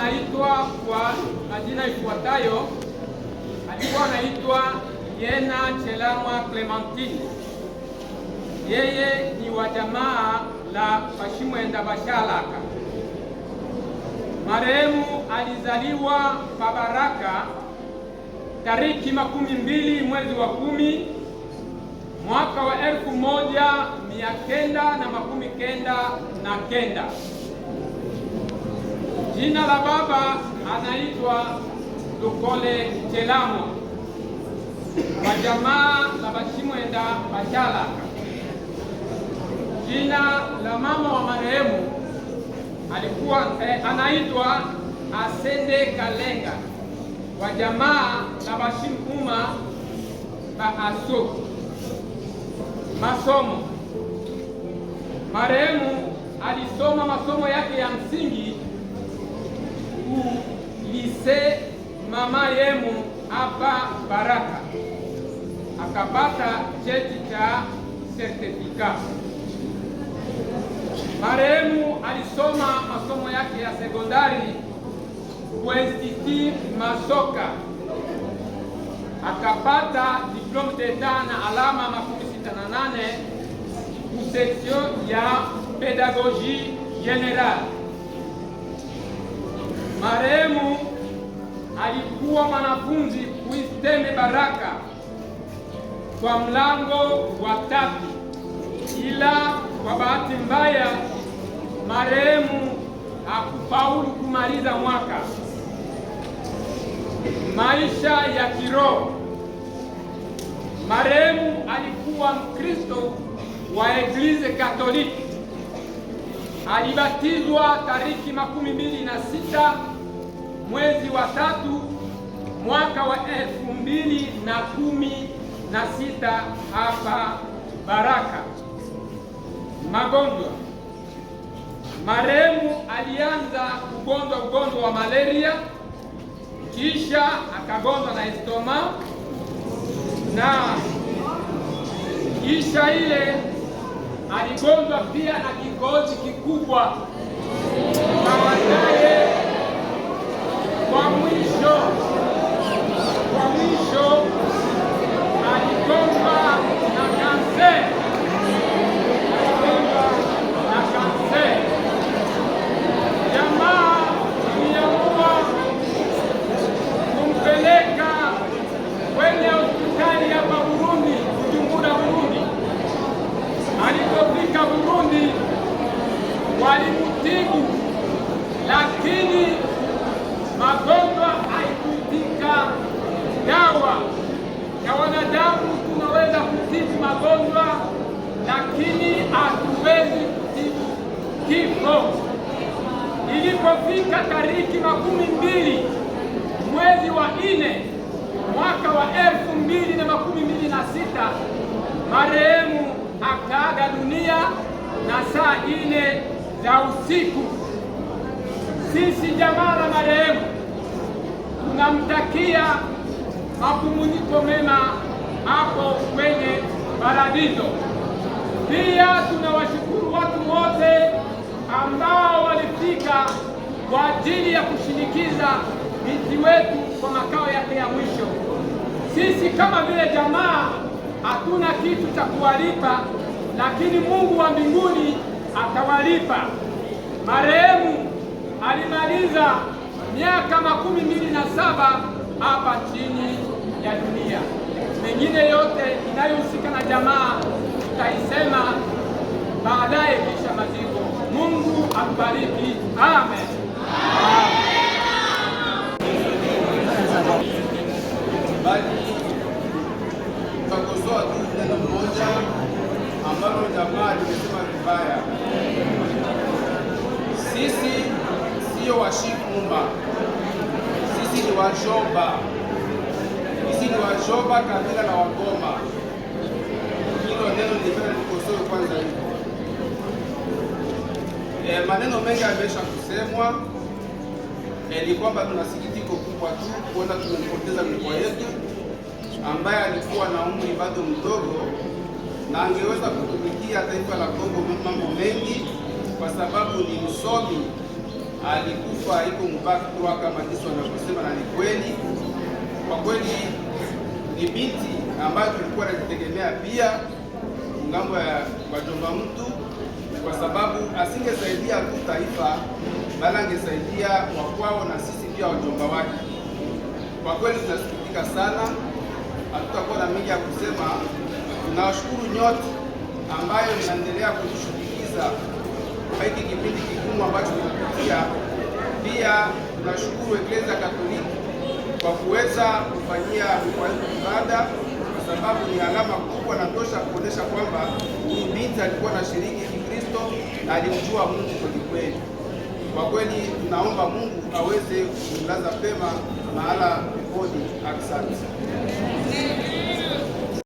Anaitwa kwa majina ifuatayo. Alikuwa anaitwa Yena Chelamwa Clementine. Yeye ni wa jamaa la Bashimwenda Bashalaka. Marehemu alizaliwa pa Baraka tariki 12 mwezi wa 10 mwaka wa 1999. Jina la baba anaitwa Lukole Chelamwa wa jamaa la Bashimwenda Bashalaka. Jina la mama wa marehemu alikuwa anaitwa Asende Kalenga wa jamaa la Bashimuma Baaso. Masomo. Marehemu alisoma masomo yake ya msingi Lise Mama Yemu hapa Baraka, akapata cheti cha sertifika. Marehemu alisoma masomo yake ya sekondari kwa Institut Masoka, akapata diplome d'etat na alama 68 ku section ya pedagogie generale. Marehemu alikuwa mwanafunzi kuisteme Baraka kwa mlango wa 3, ila kwa bahati mbaya marehemu hakufaulu kumaliza mwaka. Maisha ya kiroho. Marehemu alikuwa Mkristo wa Eglise Katoliki. Alibatizwa tariki 26 mwezi wa 3 mwaka wa 2016 hapa Baraka. Magonjwa. Marehemu alianza kugonjwa ugonjwa wa malaria, kisha akagonjwa na estoma, na kisha ile aligonjwa pia na kikohozi kikubwa, na baadaye kwa mwisho aligonjwa na kanser. Jamaa iliamua kumpeleka kwenye hospitali hapa Burundi, Bujumbura, Burundi. Alipofika Burundi walimutibu, lakini magonjwa haikutika. Dawa ya wanadamu tunaweza kutibu magonjwa, lakini hatuwezi kutibu kifo. Ilipofika tariki 12 mwezi wa 4 mwaka wa 2026, marehemu akaaga dunia na saa 4 za usiku. Sisi jamaa la marehemu tunamtakia mapumziko mema hapo kwenye paradiso. Pia tunawashukuru watu wote ambao walifika kwa ajili ya kushinikiza binti wetu kwa makao yake ya mwisho. Sisi kama vile jamaa hatuna kitu cha kuwalipa, lakini Mungu wa mbinguni atawalipa. Marehemu alimaliza miaka 27 hapa chini ya dunia. Mengine yote inayohusika na jamaa tutaisema baadaye kisha maziko. Mungu akubariki. Amen. Bali tutakosoa tu neno moja ambalo jamaa limesema vibaya. Sisi sio Washimuma, sisi ni Washoba. Sisi ni Washoba kabila la Wagoma. Hilo neno nilipenda nikosoe kwanza hivi. Maneno mengi yamesha kusemwa. Ni kwamba tuna sikitiko kubwa tu kuona tumempoteza mkwe yetu ambaye alikuwa na umri bado mdogo na angeweza kutumikia taifa la Kongo mambo mengi, kwa sababu ni msomi alikufa iko mbakwa kama jinsi wanavyosema, na ni kweli. Kwa kweli ni binti ambayo tulikuwa tunajitegemea pia ngambo ya wajomba mtu, kwa sababu asingesaidia tu taifa, bali angesaidia wakwao na sisi pia wajomba wake. Kwa kweli tunasikitika sana, hatutakuwa na mengi ya kusema. Tunawashukuru nyote ambayo mnaendelea kutushughulikiza kwa hiki kipindi kigumu ambacho tunapitia. Pia tunashukuru Eklezia Katoliki kwa kuweza kufanyia kwa ibada, kwa sababu ni alama kubwa na tosha kuonesha kwamba huyu binti alikuwa na shiriki Kikristo na alimjua Mungu kweli kweli. Kwa kweli tunaomba Mungu aweze kumlaza pema mahala peponi. Asante.